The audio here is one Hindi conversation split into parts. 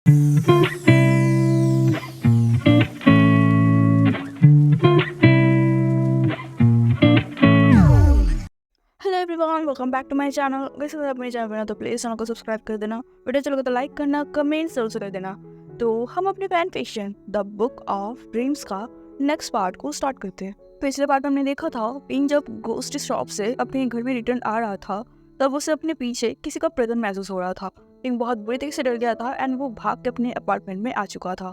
Hello everyone, welcome back to my channel. वैसे अगर आप मेरे चैनल पर ना तो प्लीज़ चैनल को सब्सक्राइब कर देना, वीडियो चलो तो लाइक करना, कमेंट जरूर से कर देना। तो हम अपने fan fiction the book of dreams का नेक्स्ट पार्ट को स्टार्ट करते हैं। पिछले पार्ट में हमने देखा था पिंक जब गोस्ट शॉप से अपने घर में रिटर्न आ रहा था तब उसे अपने पीछे किसी का प्रेजेंस महसूस हो रहा था। पिंक बहुत बुरी तरीके से डर गया था एंड वो भाग के अपने अपार्टमेंट में आ चुका था।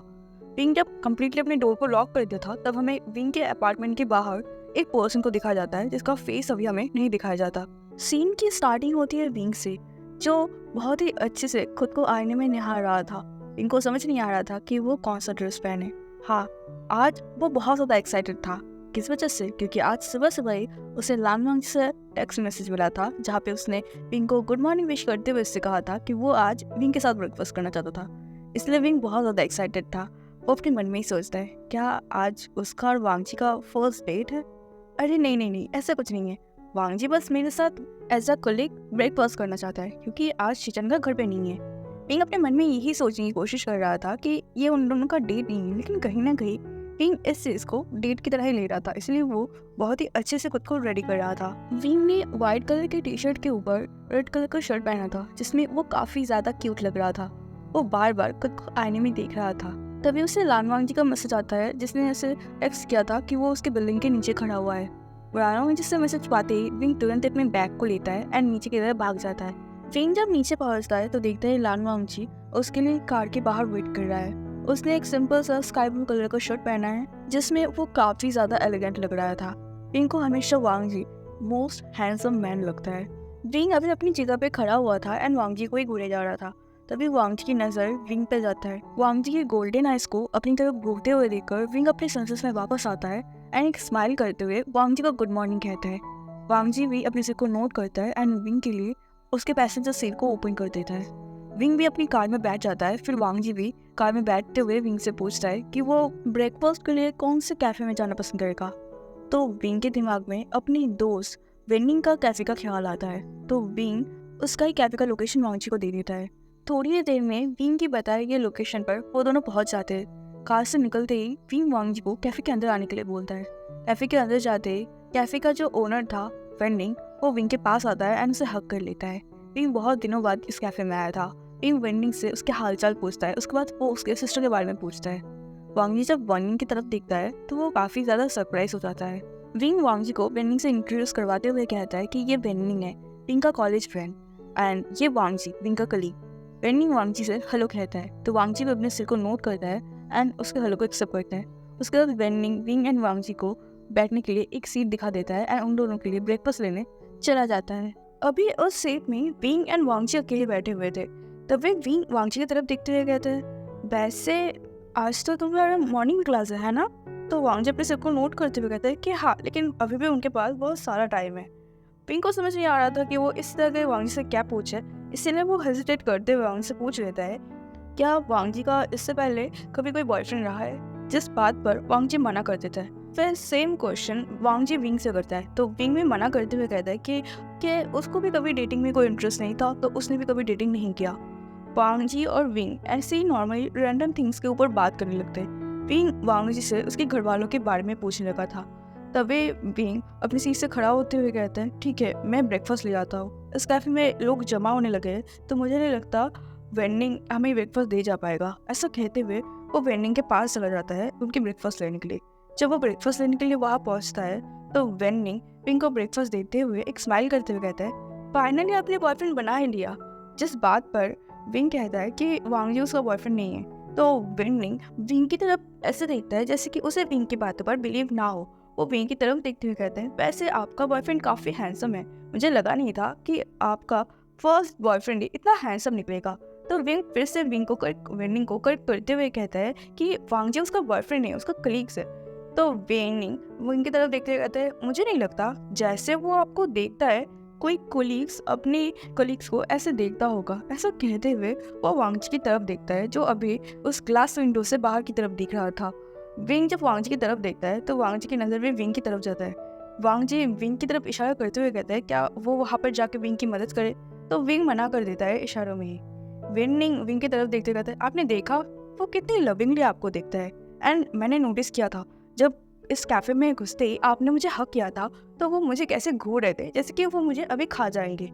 पिंक जब कम्प्लीटली अपने डोर को लॉक कर दिया था तब हमें विंग के अपार्टमेंट के बाहर एक पर्सन को दिखाया जाता है जिसका फेस अभी हमें नहीं दिखाया जाता। सीन की स्टार्टिंग होती है विंग से, जो बहुत ही अच्छे से खुद को आईने में निहार रहा था। विंग को समझ नहीं आ रहा था कि वो कौन सा ड्रेस पहने। हाँ, आज वो बहुत ज़्यादा एक्साइटेड था। किस वजह से? क्योंकि आज सुबह सुबह ही उसे लानवांग से टेक्स्ट मैसेज मिला था जहाँ पे उसने विंग को गुड मॉर्निंग विश करते हुए उससे कहा था कि वो आज विंग के साथ ब्रेकफास्ट करना चाहता था। इसलिए विंग बहुत ज़्यादा एक्साइटेड था। वो अपने मन में ही सोचता है, क्या आज उसका और वांगजी का फर्स्ट डेट है? अरे नहीं नहीं नहीं, ऐसा कुछ नहीं है। वांगजी बस मेरे साथ एज अ कलीग ब्रेकफास्ट करना चाहता है क्योंकि आज शिचन का घर पे नहीं है। पिंग अपने मन में यही सोचने की कोशिश कर रहा था कि ये उन दोनों का डेट नहीं है, लेकिन कहीं ना कहीं पिंग इस चीज़ को डेट की तरह ही ले रहा था, इसलिए वो बहुत ही अच्छे से खुद को रेडी कर रहा था। विंग ने व्हाइट कलर के टी शर्ट के ऊपर रेड कलर का शर्ट पहना था जिसमें वो काफ़ी ज़्यादा क्यूट लग रहा था। वो बार बार खुद को आईने में देख रहा था। तभी उसे लानवांग जी का मैसेज आता है जिसने ऐसे टेक्स्ट किया था कि वो उसके बिल्डिंग के नीचे खड़ा हुआ है। लानवांग जी से मैसेज पाते ही विंग तुरंत अपने बैग को लेता है एंड नीचे की तरफ भाग जाता है। विंग जब नीचे पहुंचता है तो देखता है लानवांग जी उसके लिए कार के बाहर वेट कर रहा है। उसने एक सिंपल सा स्काई ब्लू कलर का शर्ट पहना है जिसमें वो काफी ज्यादा एलिगेंट लग रहा था। विंग को हमेशा वांग जी मोस्ट हैंडसम मैन लगता है। विंग अभी अपनी जगह पे खड़ा हुआ था एंड वांग जी को ही घूरे जा रहा था। तभी वांग जी की नजर विंग पे जाता है। वांग जी के गोल्डन आइज को अपनी तरफ घूरते हुए देखकर विंग अपने सेंसेस में वापस आता है एंड एक स्माइल करते हुए वांग जी को गुड मॉर्निंग कहता है। वांग जी भी अपने सिर को नोट करता है एंड विंग के लिए उसके पैसेंजर सीट को ओपन कर देता है। विंग भी अपनी कार में बैठ जाता है। फिर वांग जी भी कार में बैठते हुए विंग से पूछता है कि वो ब्रेकफास्ट के लिए कौन से कैफे में जाना पसंद करेगा। तो विंग के दिमाग में अपनी दोस्त वेनिंग का कैफे का ख्याल आता है, तो विंग उसका ही कैफे का लोकेशन वांग जी को दे देता है। थोड़ी ही देर में विंग की बताई गई लोकेशन पर वो दोनों पहुंच जाते हैं। कार से निकलते ही विंग वांग जी को कैफे के अंदर आने के लिए बोलता है। कैफे के अंदर जाते ही कैफे का जो ओनर था वेंडिंग, वो विंग के पास आता है एंड उसे हक कर लेता है। विंग बहुत दिनों बाद इस कैफे में आया था। विंग वेंडिंग से उसके हालचाल पूछता है, उसके बाद वो उसके सिस्टर के बारे में पूछता है। वांग जी जब वेंडिंग की तरफ देखता है तो वो काफी ज्यादा सरप्राइज हो जाता है। विंग वांग जी को वेंडिंग से इंट्रोड्यूस करवाते हुए कहता है कि ये वेंडिंग है, विंग का कॉलेज फ्रेंड, एंड ये वांग जी, विंग का कलीग। वेंडिंग वांग जी से हेलो कहता है तो वांग जी भी अपने सिर को नोट करता है एंड उसके हेलो को एक्सेप्ट करता है। उसके बाद वेंडिंग विंग एंड वांग जी को बैठने के लिए एक सीट दिखा देता है एंड उन दोनों के लिए ब्रेकफास्ट लेने चला जाता है। अभी उस सीट में विंग एंड वांग जी अकेले बैठे हुए थे। तब वे विंग वांग जी की तरफ देखते हुए कहते हैं, वैसे आज तो तुम्हारा मॉर्निंग क्लास है ना? तो वांग जी अपने सिर को नोट करते हुए कहते हैं कि हाँ, लेकिन अभी भी उनके पास बहुत सारा टाइम है। पिंक को समझ नहीं आ रहा था कि वो इस तरह के वांग जी से क्या पूछे, इसलिए वो हेजिटेट करते हुए वांग से पूछ लेता है, क्या वांग जी का इससे पहले कभी कोई बॉयफ्रेंड रहा है? जिस बात पर वांग जी मना कर देता है। फिर सेम क्वेश्चन वांग जी विंग से करता है तो विंग भी मना करते हुए कहता है कि उसको भी कभी डेटिंग में कोई इंटरेस्ट नहीं था, तो उसने भी कभी डेटिंग नहीं किया। वांग जी और विंग ऐसे ही नॉर्मली रैंडम थिंग्स के ऊपर बात करने लगते हैं। विंग वांग जी से उसके घर वालों के बारे में पूछने लगा था। तभी विंग अपनी सीट से खड़ा होते हुए कहते हैं, ठीक है, मैं ब्रेकफास्ट ले जाता हूँ। इस कैफे में लोग जमा होने लगे हैं तो मुझे नहीं लगता वेंडिंग हमें ब्रेकफास्ट दे जा पाएगा। ऐसा कहते हुए वो वेंडिंग के पास चला जाता है उनकी ब्रेकफास्ट लेने के लिए। जब वो ब्रेकफास्ट लेने के लिए वहाँ पहुँचता है तो वेंडिंग विंग को ब्रेकफास्ट देते हुए एक स्माइल करते हुए कहता है, फाइनली आपने बॉयफ्रेंड बना ही लिया। जिस बात पर विंग कहता है कि वांग जी उसका बॉयफ्रेंड नहीं है। तो वेंडिंग विंग की तरफ ऐसे देखता है जैसे कि उसे विंग की बातों पर बिलीव ना हो। वो विंग की तरफ देखते हुए कहते हैं, वैसे आपका बॉयफ्रेंड काफ़ी हैंडसम है, मुझे लगा नहीं था कि आपका फर्स्ट बॉयफ्रेंड इतना हैंडसम निकलेगा। तो विंग फिर से वेंडिंग को करेक्ट करते हुए कहता है कि वांग जी उसका बॉयफ्रेंड नहीं है, उसका कलीग्स है। तो वेंडिंग विंग की तरफ देखते हुए कहते हैं, मुझे नहीं लगता जैसे वो आपको देखता है कोई कोलीग्स अपनी कलीग्स को ऐसे देखता होगा। ऐसा कहते हुए वो वांग जी की तरफ देखता है जो अभी उस ग्लास विंडो से बाहर की तरफ दिख रहा था। विंग जब वांग जी की तरफ देखता है तो वांग जी की नज़र भी विंग की तरफ जाता है। वांग जी विंग की तरफ इशारा करते हुए कहता है क्या वो वहाँ पर जाके विंग की मदद करे, तो विंग मना कर देता है इशारों में ही। विनिंग विंग की तरफ देखते कहते हैं, आपने देखा वो कितनी लविंगली आपको देखता है। एंड मैंने नोटिस किया था जब इस कैफे में घुसते ही आपने मुझे हक किया था तो वो मुझे कैसे घूर रहे थे जैसे कि वो मुझे अभी खा जाएंगे।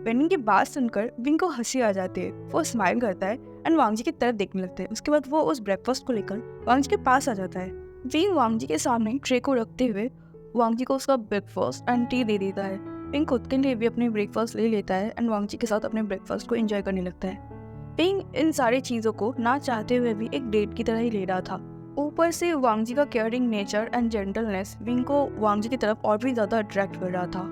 विनिंग की बात सुनकर विंग को हंसी आ जाती है। वो स्माइल करता है एंड वांग जी की तरफ देखने लगता है। उसके बाद वो उस ब्रेकफास्ट को लेकर वांग जी के पास आ जाता है। विंग वांग जी के सामने ट्रे को रखते हुए वांग जी को उसका ब्रेकफास्ट एंड टी दे देता है। विंग खुद के लिए भी अपने ब्रेकफास्ट ले लेता है एंड वांग जी के साथ अपने ब्रेकफास्ट को एंजॉय करने लगता है। विंग इन सारी चीज़ों को ना चाहते हुए भी एक डेट की तरह ही ले रहा था। ऊपर से वांग जी का caring nature and gentleness wing को वांग जी की तरफ और भी ज़्यादा अट्रैक्ट कर रहा था।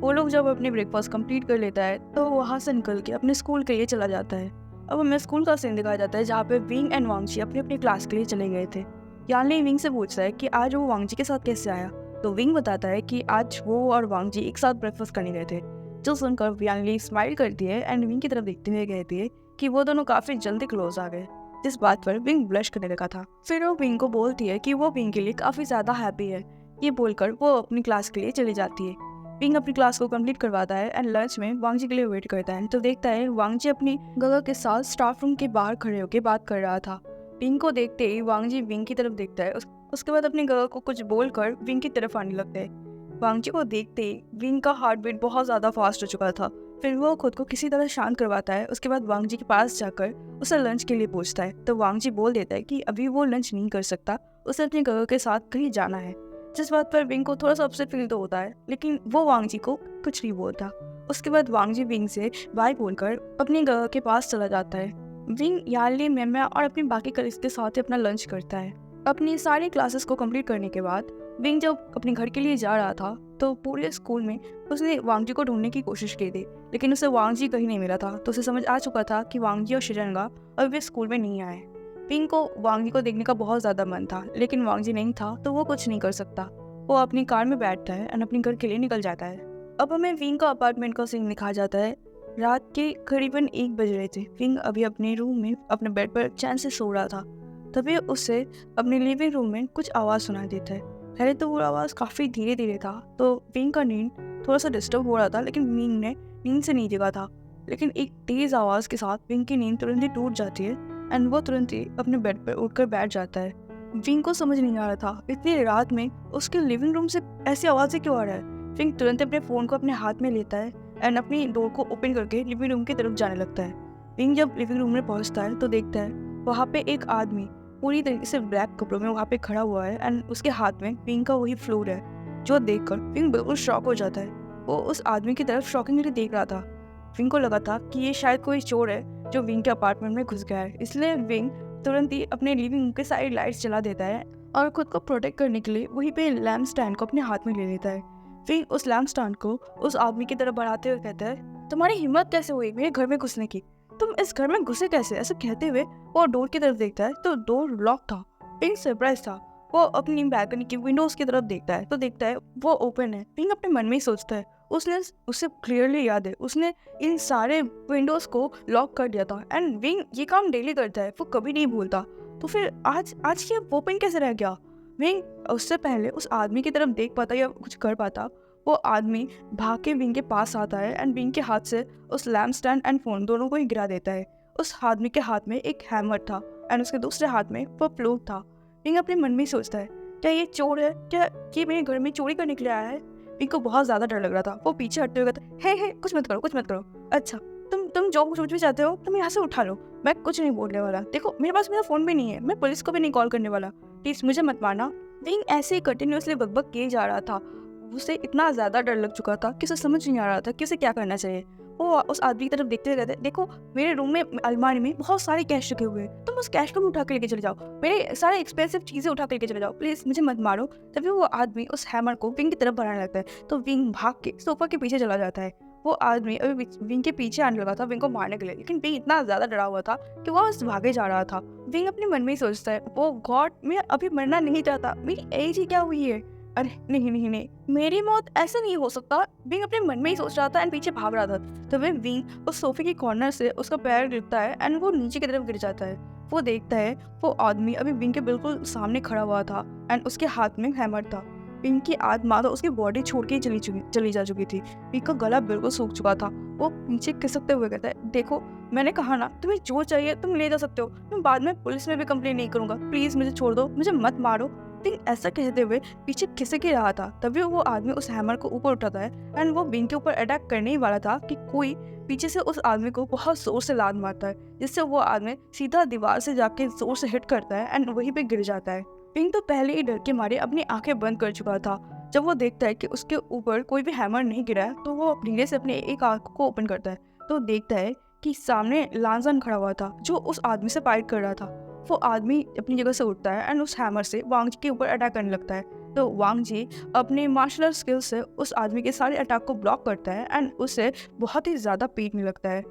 वो लोग जब अपने ब्रेकफास्ट कंप्लीट कर लेता है तो वहाँ से निकल के अपने स्कूल के लिए चला जाता है। अब हमें स्कूल का सीन दिखाया जाता है जहाँ पे विंग एंड वांग जी अपनी अपनी क्लास के लिए चले गए थे। यानली विंग से पूछता है कि आज वो वांग जी के साथ कैसे आया, तो विंग बताता है कि आज वो और वांग जी एक साथ ब्रेकफास्ट करने गए थे। जो सुनकर यानली स्माइल करती है एंड विंग की तरफ देखते हुए कहती है कि वो दोनों काफ़ी जल्दी क्लोज आ गए, जिस बात पर विंग ब्लश करने लगा था। फिर वो विंग को बोलती है कि वो विंग के लिए काफ़ी ज़्यादा हैप्पी है। ये बोलकर वो अपनी क्लास के लिए चली जाती है। विंग अपनी क्लास को कंप्लीट करवाता है एंड लंच में वांग जी के लिए वेट करता है तो देखता है वांग जी अपनी गगा के साथ स्टाफ रूम के बाहर खड़े होकर बात कर रहा था। विंग को देखते ही वांग जी विंग की तरफ देखता है। उसके बाद अपनी गगा को कुछ बोलकर विंग की तरफ आने लगता है। वांग जी को देखते ही विंग का हार्ट बीट बहुत ज़्यादा फास्ट हो चुका था। फिर वो खुद को किसी तरह शांत करवाता है। उसके बाद वांग जी के पास जाकर उसे लंच के लिए पूछता है तो वांग जी बोल देता है कि अभी वो लंच नहीं कर सकता, उसे अपनी गगा के साथ कहीं जाना है। जिस बात पर विंग को थोड़ा सा अपसेट फील तो होता है, लेकिन वो वांग जी को कुछ नहीं बोलता। उसके बाद वांग जी विंग से बाय बोलकर अपनी गगा के पास चला जाता है। विंग यानली, मेम्या और अपनी बाकी कलीग्स के साथ ही अपना लंच करता है। अपनी सारी क्लासेस को कंप्लीट करने के बाद विंग जब अपने घर के लिए जा रहा था तो पूरे स्कूल में उसने वांग जी को ढूंढने की कोशिश की थी, लेकिन उसे वांग जी कहीं नहीं मिला था। तो उसे समझ आ चुका था कि वांग जी और शिजनगा अभी भी स्कूल में नहीं आए। विंग को वांग जी को देखने का बहुत ज़्यादा मन था, लेकिन वांग जी नहीं था तो वो कुछ नहीं कर सकता। वो अपनी कार में बैठता है और अपने घर के लिए निकल जाता है। अब हमें विंग का अपार्टमेंट का सीन दिखाया जाता है। रात के करीबन 1 बज रहे थे। विंग अभी अपने रूम में अपने बेड पर चैन से सो रहा था। तभी उसे अपने लिविंग रूम में कुछ आवाज़ सुनाई देता है। पहले तो वो आवाज़ काफ़ी धीरे धीरे था तो विंग का नींद थोड़ा सा डिस्टर्ब हो रहा था, लेकिन विंग ने नींद से नहीं जगा था। लेकिन एक तेज़ आवाज़ के साथ विंग की नींद तुरंत ही टूट जाती है एंड वो तुरंत ही अपने बेड पर उठकर बैठ जाता है। विंग को समझ नहीं आ रहा था इतनी रात में उसके लिविंग रूम से ऐसी आवाज़ें क्यों आ रहा है। विंग तुरंत अपने फ़ोन को अपने हाथ में लेता है एंड अपनी डोर को ओपन करके लिविंग रूम की तरफ जाने लगता है। विंग जब लिविंग रूम में पहुंचता है तो देखता है वहाँ पे एक आदमी पूरी तरीके से ब्लैक कपड़ों में वहाँ पे खड़ा हुआ है एंड उसके हाथ में विंग का वही फ्लूर है। जो देखकर विंग बिल्कुल शॉक हो जाता है। वो उस आदमी की तरफ शॉकिंगली देख रहा था। विंग को लगा था कि ये शायद कोई चोर है जो विंग के अपार्टमेंट में घुस गया है, इसलिए विंग तुरंत ही अपने लिविंग रूम के सारी लाइट्स जला देता है और खुद को प्रोटेक्ट करने के लिए वहीं पे लैम्प स्टैंड को अपने हाथ में ले लेता है। विंग उस लैम्प स्टैंड को उस आदमी की तरफ बढ़ाते हुए कहता है, तुम्हारी हिम्मत कैसे हुई मेरे घर में घुसने की, तुम इस घर में घुसे कैसे। ऐसे कहते हुए वो डोर की तरफ देखता है तो डोर लॉक था। विंग सरप्राइज था। वो अपनी बैल्कनी की विंडोज की तरफ देखता है तो देखता है वो ओपन है। विंग अपने मन में ही सोचता है उसे क्लियरली याद है उसने इन सारे विंडोज को लॉक कर दिया था एंड विंग ये काम डेली करता है, वो कभी नहीं भूलता। तो फिर आज ये ओपन कैसे रह गया। विंग उससे पहले उस आदमी की तरफ देख पाता या कुछ कर पाता, वो आदमी भाग के विंग के पास आता है एंड विंग के हाथ से उस लैम्प स्टैंड एंड फोन दोनों को ही गिरा देता है। उस आदमी के हाथ में एक हैमर था एंड उसके दूसरे हाथ में वो प्लूट था। विंग अपने मन में सोचता है क्या ये चोर है, क्या ये मेरे घर में चोरी करने के लिए आया है। विंग को बहुत ज्यादा डर लग रहा था। वो पीछे हटते हुए कहता है, हे कुछ मत करो। अच्छा तुम जो कुछ भी चाहते हो तुम यहाँ से उठा लो, मैं कुछ नहीं बोलने वाला। देखो मेरे पास मेरा फोन भी नहीं है, मैं पुलिस को भी नहीं कॉल करने वाला, प्लीज मुझे मत मारना। विंग ऐसे ही कंटिन्यूअसली बकबक किए जा रहा था। उसे इतना ज़्यादा डर लग चुका था कि उसे समझ नहीं आ रहा था कि उसे क्या करना चाहिए। वो उस आदमी की तरफ देखते हुए कहते, देखो मेरे रूम में अलमारी में बहुत सारे कैश रखे हुए हैं, तुम उस कैश को भी उठा के लेके चले जाओ, मेरे सारे एक्सपेंसिव चीज़ें उठा के लेके चले जाओ, प्लीज़ मुझे मत मारो। तभी वो आदमी उस हैमर को विंग की तरफ बढ़ाने लगता है तो विंग भाग के सोफा के पीछे चला जाता है। वो आदमी अभी विंग के पीछे आने लगा था विंग को मारने के लिए, लेकिन विंग इतना ज़्यादा डरा हुआ था कि वो बस भागे जा रहा था। विंग अपने मन में ही सोचता है, वो गॉड मैं अभी मरना नहीं चाहता, मेरी एज ही क्या हुई है, अरे नहीं मेरी मौत ऐसे नहीं हो सकता। विंग अपने मन में ही सोच रहा था एंड पीछे भाग रहा था। तो विंग उस सोफे के कॉर्नर से उसका पैर गिरता है एंड वो नीचे की तरफ गिर जाता है। वो देखता है वो आदमी अभी विंग के बिल्कुल सामने खड़ा हुआ था एंड उसके हाथ में हैमर था। विंग की आत्मा तो उसकी बॉडी छोड़ के ही चली जा चुकी थी। विंग का गला बिल्कुल सूख चुका था। वो पीछे खिसकते हुए कहता है, देखो मैंने कहा ना, तुम्हें जो चाहिए तुम ले जा सकते हो, मैं बाद में पुलिस में भी कंप्लेन नहीं करूंगा, प्लीज मुझे छोड़ दो, मुझे मत मारो। विंग ऐसा कहते हुए पीछे खिसक ही रहा था, तभी वो आदमी उस हैमर को ऊपर उठाता है एंड वो विंग के ऊपर अटैक करने ही वाला था कि कोई पीछे से उस आदमी को बहुत जोर से लात मारता है, जिससे वो आदमी सीधा दीवार से जाके जोर से हिट करता है एंड वहीं पे गिर जाता है। विंग तो पहले ही डर के मारे अपनी आंखें बंद कर चुका था। जब वो देखता है कि उसके ऊपर कोई भी हैमर नहीं गिरा है, तो वो धीरे से अपने एक आंख को ओपन करता है, तो देखता है कि सामने लांजन खड़ा हुआ था जो उस आदमी से फाइट कर रहा था। वो आदमी अपनी जगह से उठता है एंड उस हैमर से वांग जी के ऊपर अटैक करने लगता है। तो वांग जी अपने मार्शल आर्ट स्किल से उस आदमी के सारे अटैक को ब्लॉक करता है एंड उसे बहुत ही ज्यादा पीटने लगता है।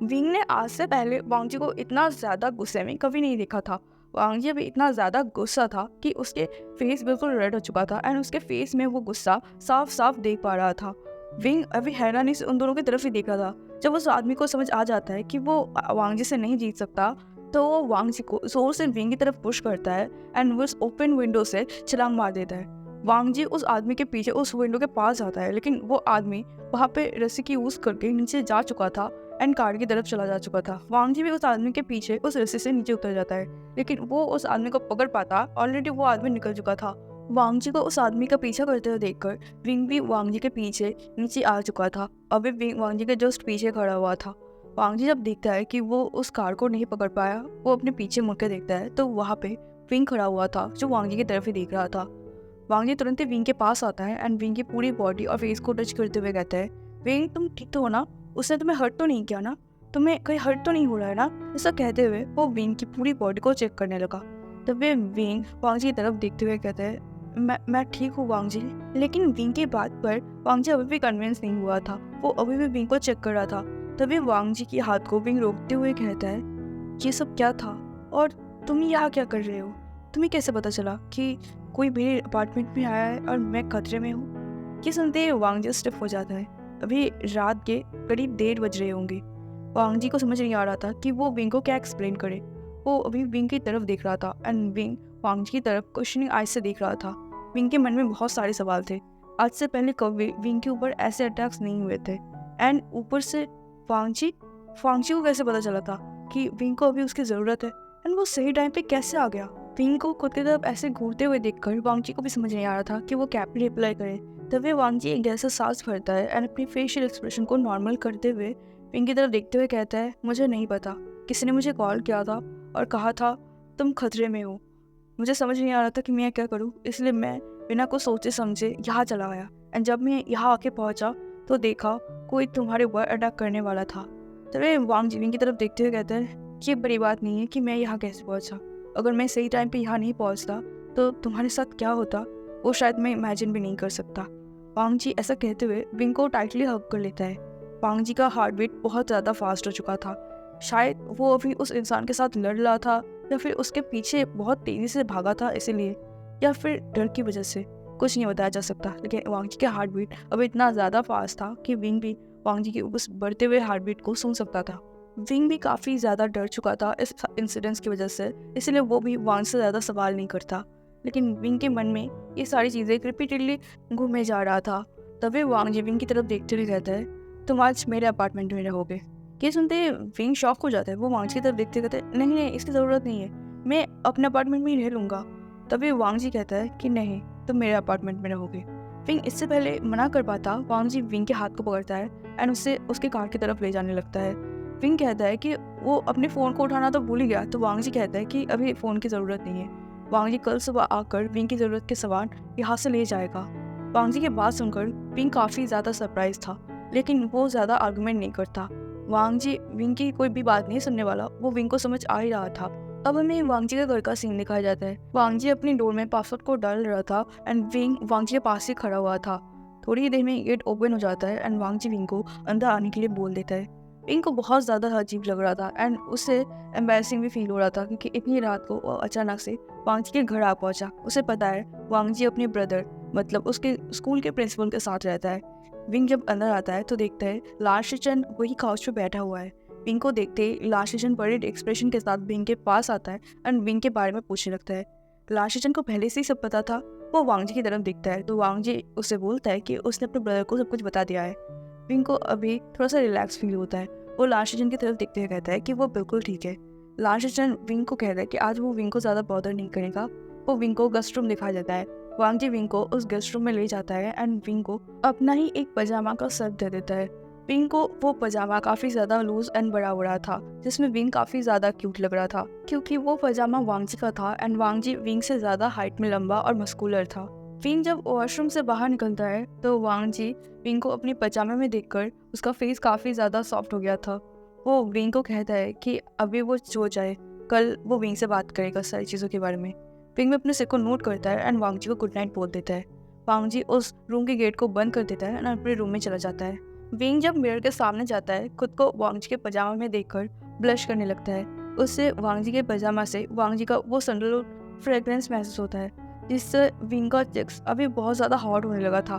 विंग ने आज से पहले वांग जी को इतना ज्यादा गुस्से में कभी नहीं देखा था। वांग जी अभी इतना ज्यादा गुस्सा था कि उसके फेस बिल्कुल रेड हो चुका था एंड उसके फेस में वो गुस्सा साफ साफ देख पा रहा था। विंग अभी हैरानी से उन दोनों की तरफ ही देख रहा था। जब उस आदमी को समझ आ जाता है कि वो वांग जी से नहीं जीत सकता, तो वो वांग जी को जोर से विंग की तरफ पुश करता है एंड वो उस ओपन विंडो से छलांग मार देता है। वांग जी उस आदमी के पीछे उस विंडो के पास जाता है, लेकिन वो आदमी वहाँ पे रस्सी की यूज करके नीचे जा चुका था एंड कार की तरफ चला जा चुका था। वांग जी भी उस आदमी के पीछे उस रस्सी से नीचे उतर जाता है, लेकिन वो उस आदमी को पकड़ पाता, ऑलरेडी वो आदमी निकल चुका था। वांग जी को उस आदमी का पीछा करते हुए देखकर विंग भी वांग जी के पीछे नीचे आ चुका था। अभी विंग वांग जी के जस्ट पीछे खड़ा हुआ था। वांग जी जब देखता है कि वो उस कार को नहीं पकड़ पाया, वो अपने पीछे मुड़ के देखता है, तो वहाँ पे विंग खड़ा हुआ था जो वांग जी की तरफ ही देख रहा था। वांग जी तुरंत ही विंग के पास आता है एंड विंग की पूरी बॉडी और फेस को टच करते हुए कहता है, विंग तुम ठीक तो हो ना, उसने तुम्हें हर्ट तो नहीं किया ना, तुम्हें कहीं हर्ट तो नहीं हो रहा है ना। ऐसा कहते हुए वो विंग की पूरी बॉडी को चेक करने लगा। तब वे विंग वांग जी की तरफ देखते हुए कहते हैं, मैं ठीक हूँ वांग जी। लेकिन विंग की बात पर वांग जी अभी भी कन्विंस नहीं हुआ था। वो अभी भी विंग को चेक कर रहा था। तभी वांग जी के हाथ को विंग रोकते हुए कहता है, ये सब क्या था और तुम यहाँ क्या कर रहे हो? तुम्हें कैसे पता चला कि कोई मेरे अपार्टमेंट में आया है और मैं खतरे में हूँ? ये सुनते ही वांग जी स्टिफ हो जाता है। अभी रात के करीब 1:30 बज रहे होंगे। वांग जी को समझ नहीं आ रहा था कि वो विंग को क्या एक्सप्लेन करे। वो अभी विंग की तरफ देख रहा था एंड विंग वांग जी की तरफ क्वेश्चनिंग आइज से देख रहा था। विंग के मन में बहुत सारे सवाल थे। आज से पहले कभी विंग के ऊपर ऐसे अटैक्स नहीं हुए थे एंड ऊपर से वांग जी को कैसे पता चला था कि विंग को अभी उसकी जरूरत है एंड वो सही टाइम पे कैसे आ गया। विंग को खुद की तरफ ऐसे घूरते हुए देखकर वांग जी को भी समझ नहीं आ रहा था कि वो क्या रिप्लाई करे। तभी वांग जी एक जैसा सांस भरता है एंड अपनी फेशियल एक्सप्रेशन को नॉर्मल करते हुए विंग की तरफ देखते हुए कहता है, मुझे नहीं पता, किसी ने मुझे कॉल किया था और कहा था तुम खतरे में हो। मुझे समझ नहीं आ रहा था कि मैं क्या करूँ, इसलिए मैं बिना कुछ सोचे समझे यहाँ चला आया एंड जब मैं यहाँ आके पहुँचा तो देखा कोई तुम्हारे ऊपर अटैक करने वाला था। तभी वांग जी विंग की तरफ देखते हुए कहते हैं, ये बड़ी बात नहीं है कि मैं यहाँ कैसे पहुँचा। अगर मैं सही टाइम पे यहाँ नहीं पहुँचता तो तुम्हारे साथ क्या होता वो शायद मैं इमेजिन भी नहीं कर सकता। वांग जी ऐसा कहते हुए विंग को टाइटली हग कर लेता है। वांग जी का हार्ट बीट बहुत ज़्यादा फास्ट हो चुका था। शायद वो अभी उस इंसान के साथ लड़ रहा था या फिर उसके पीछे बहुत तेज़ी से भागा था इसलिए, या फिर डर की वजह से, कुछ नहीं बताया जा सकता। लेकिन वांग जी का हार्ट बीट अब इतना ज़्यादा फास्ट था कि विंग भी वांग जी की उस बढ़ते हुए हार्ट बीट को सुन सकता था। विंग भी काफ़ी ज़्यादा डर चुका था इस इंसिडेंट्स की वजह से, इसलिए वो भी वांग से ज़्यादा सवाल नहीं करता। लेकिन विंग के मन में ये सारी चीज़ें रिपीटेडली घूमे जा रहा था। तभी वांग जी विंग की तरफ देखते हुए कहता है, तुम आज मेरे अपार्टमेंट में रहोगे। ये सुनते विंग शॉक हो जाता है। वो वांग जी की तरफ देखते कहते नहीं नहीं, इसकी ज़रूरत नहीं है, मैं अपने अपार्टमेंट में ही रह लूँगा। तभी वांग जी कहता है कि नहीं, तुम मेरे अपार्टमेंट में रहोगे। विंग इससे पहले मना कर पाता, वांग जी विंग के हाथ को पकड़ता है एंड उससे उसके कार की तरफ ले जाने लगता है। विंग कहता है कि वो अपने फ़ोन को उठाना तो भूल ही गया, तो वांग जी कहता है कि अभी फ़ोन की ज़रूरत नहीं है। वांग जी कल सुबह आकर विंग की ज़रूरत के सामान यहाँ से ले जाएगा। वांग जी की बात सुनकर विंग काफ़ी ज़्यादा सरप्राइज था, लेकिन वो ज़्यादा आर्गुमेंट नहीं करता। वांग जी विंग की कोई भी बात नहीं सुनने वाला, वो विंग को समझ आ ही रहा था। अब हमें वांग जी के घर का सीन दिखाया जाता है। वांग जी अपनी डोर में पासवर्ड को डाल रहा था एंड विंग वांग जी के पास ही खड़ा हुआ था। थोड़ी ही देर में गेट ओपन हो जाता है एंड वांग जी विंग को अंदर आने के लिए बोल देता है। विंग को बहुत ज़्यादा अजीब लग रहा था एंड उससे एम्बैरसिंग भी फील हो रहा था, क्योंकि इतनी रात को वो अचानक से वांग जी के घर आ पहुंचा। उसे पता है वांग जी अपने ब्रदर मतलब उसके स्कूल के प्रिंसिपल के साथ रहता है। विंग जब अंदर आता है तो देखता है लाशिचन वही काउच पे बैठा हुआ है। विंग को देखते ही लाशिचन बड़े एक्सप्रेशन के साथ विंग के पास आता है एंड विंग के बारे में पूछने लगता है। लाशिचन को पहले से ही सब पता था। वो वांग जी की तरफ दिखता है तो वांग जी उसे बोलता है कि उसने अपने ब्रदर को सब कुछ बता दिया है। विंग को अभी थोड़ा सा रिलैक्स फील होता है। वो लान शिजन की तरफ देखते हुए कहता है कि वो बिल्कुल ठीक है। लान शिजन विंग को कहता है कि आज वो विंग को ज़्यादा बॉदर नहीं करेगा। वो विंग को गेस्ट रूम दिखाया जाता है। वांग जी विंग को उस गेस्ट रूम में ले जाता है एंड विंग को अपना ही एक पजामा का सेट दे देता है। विंग को वो पजामा काफ़ी ज़्यादा लूज एंड बड़ा बड़ा था, जिसमें विंग काफ़ी ज़्यादा क्यूट लग रहा था क्योंकि वो पजामा वांग जी का था एंड वांग जी विंग से ज़्यादा हाइट में लंबा और मस्कुलर था। विंग जब वॉशरूम से बाहर निकलता है तो वांग जी विंग को अपने पजामे में देखकर उसका फेस काफ़ी ज़्यादा सॉफ्ट हो गया था। वो विंग को कहता है कि अभी वो सो जाए, कल वो विंग से बात करेगा सारी चीज़ों के बारे में। विंग अपने सिर को नोट करता है एंड वांग जी को गुड नाइट बोल देता है। वांग जी उस रूम के गेट को बंद कर देता है एंड अपने रूम में चला जाता है। विंग जब मिरर के सामने जाता है खुद को वांग जी के पजामा में देखकर ब्लश करने लगता है। उससे वांग जी के पजामा से वांग जी का वो सैंडलवुड फ्रेग्रेंस महसूस होता है, जिससे विंग का चिक्स अभी बहुत ज़्यादा हॉट होने लगा था।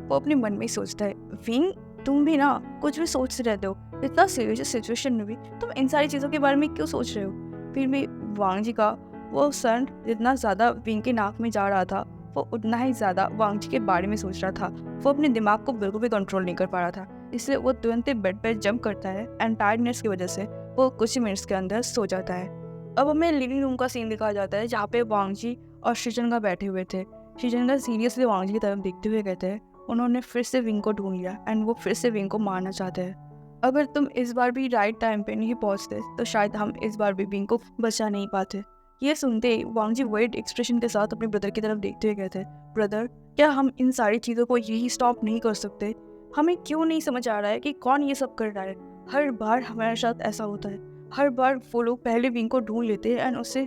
वो अपने मन में ही सोचता है, विंग तुम भी ना कुछ भी सोचते रहते हो, इतना सीरियस सिचुएशन में भी तुम इन सारी चीज़ों के बारे में क्यों सोच रहे हो। फिर भी वांग जी का वो सन जितना ज़्यादा विंग के नाक में जा रहा था वो उतना ही ज़्यादा वांग जी के बारे में सोच रहा था। वो अपने दिमाग को बिल्कुल भी कंट्रोल नहीं कर पा रहा था, इसलिए वो तुरंत ही बेड पर जंप करता है एंड टायर्डनेस की वजह से वो कुछ ही मिनट्स के अंदर सो जाता है। अब हमें लिविंग रूम का सीन दिखाया जाता है जहाँ पे वांग जी और शिजनगा बैठे हुए थे। शिजनगा सीरियसली वांग जी की तरफ देखते हुए कहते हैं उन्होंने फिर से विंग को ढूंढ लिया एंड वो फिर से विंग को मारना चाहते हैं। अगर तुम इस बार भी राइट टाइम पे नहीं पहुंचते तो शायद हम इस बार भी विंग को बचा नहीं पाते। ये सुनते ही वांग जी वर्ड एक्सप्रेशन के साथ अपने ब्रदर की तरफ देखते हुए कहते हैं, ब्रदर क्या हम इन सारी चीज़ों को यही स्टॉप नहीं कर सकते? हमें क्यों नहीं समझ आ रहा है कि कौन ये सब कर रहा है? हर बार हमारे साथ ऐसा होता है। हर बार वो लोग पहले विंग को ढूंढ लेते एंड उसे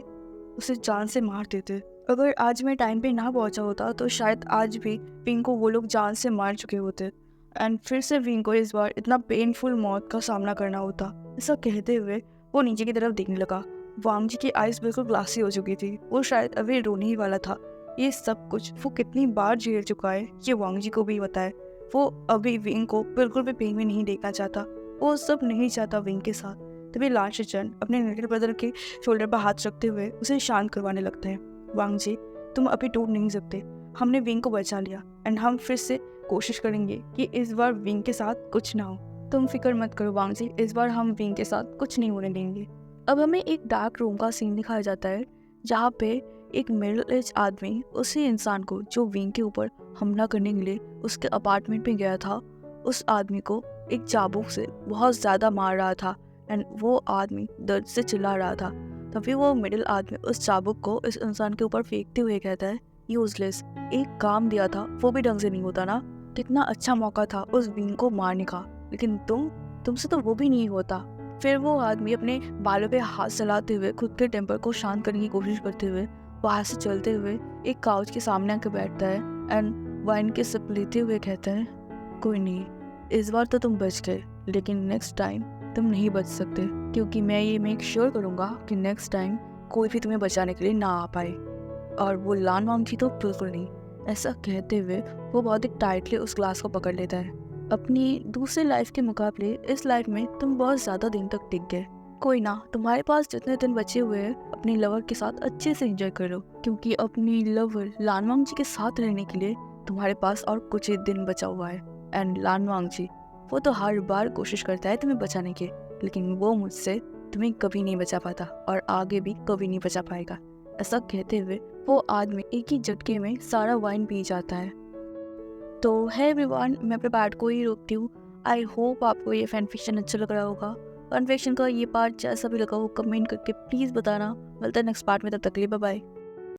उसे जान से मार देते। अगर आज मैं टाइम पे ना पहुंचा होता तो शायद आज भी विंग को वो लोग जान से मार चुके होते एंड फिर से विंग को इस बार इतना पेनफुल मौत का सामना करना होता। ऐसा कहते हुए वो नीचे की तरफ देखने लगा। वांग जी की आइज बिल्कुल ग्लासी हो चुकी थी। वो शायद अभी रोने ही वाला था। ये सब कुछ वो कितनी बार झेल चुका है ये वांग जी को भी पता है। वो अभी विंग को बिल्कुल भी पेन में नहीं देखना चाहता। वो सब नहीं चाहता विंग के साथ। तभी लान शिचन अपने लिटिल ब्रदर के शोल्डर पर हाथ रखते हुए उसे शांत करवाने लगते हैं। वांग जी तुम अभी टूट नहीं सकते। हमने विंग को बचा लिया एंड हम फिर से कोशिश करेंगे कि इस बार विंग के साथ कुछ ना हो। तुम फिक्र मत करो वांग जी, इस बार हम विंग के साथ कुछ नहीं होने देंगे। अब हमें एक डार्क रूम का सीन दिखाया जाता है जहाँ पे एक मिडिल एज आदमी उसी इंसान को जो विंग के ऊपर हमला करने के लिए उसके अपार्टमेंट में गया था, उस आदमी को एक चाबुक से बहुत ज़्यादा मार रहा था एंड वो आदमी दर्द से चिल्ला रहा था। तभी वो मिडिल आदमी उस चाबुक को इस इंसान के ऊपर फेंकते हुए कहता है, यूजलेस, एक काम दिया था वो भी ढंग से नहीं होता ना। कितना अच्छा मौका था उस विंग को मारने का, लेकिन तुमसे तो वो भी नहीं होता। फिर वो आदमी अपने बालों पे हाथ चलाते हुए खुद के टेम्पर को शांत करने की कोशिश करते हुए वहां से चलते हुए एक काउच के सामने आकर बैठता है एंड वाइन के सिप लेते हुए कहता है, कोई नहीं, इस बार तो तुम बच गए, लेकिन नेक्स्ट टाइम तुम नहीं बच सकते, क्योंकि मैं ये मेक श्योर करूंगा कि नेक्स्ट टाइम कोई भी तुम्हें बचाने के लिए ना आ पाए। और वो लान वांग जी तो बिल्कुल नहीं। ऐसा कहते हुए वो बहुत ही टाइटली उस ग्लास को पकड़ लेता है। अपनी दूसरी लाइफ के मुकाबले इस लाइफ में तुम बहुत ज़्यादा दिन तक टिक गए। कोई ना, तुम्हारे पास जितने दिन बचे हुए हैं अपनी लवर के साथ अच्छे से एंजॉय करो, क्योंकि अपनी लवर लानवांग जी के साथ रहने के लिए तुम्हारे पास और कुछ ही दिन बचा हुआ है। एंड लानवांग जी वो तो हर बार कोशिश करता है तुम्हें बचाने की, लेकिन वो मुझसे तुम्हें कभी नहीं बचा पाता और आगे भी कभी नहीं बचा पाएगा। ऐसा कहते हुए वो आदमी एक ही झटके में सारा वाइन पी जाता है। तो है एवरीवन, मैं अपने पार्ट को ही रोकती हूँ। आई होप आपको ये फैन फिक्शन अच्छा लग रहा होगा। फैन फिक्शन का ये पार्ट जैसा भी लगा हो कमेंट करके प्लीज़ बताना। मिलता है नेक्स्ट पार्ट में, तब तक के लिए बाय बाय।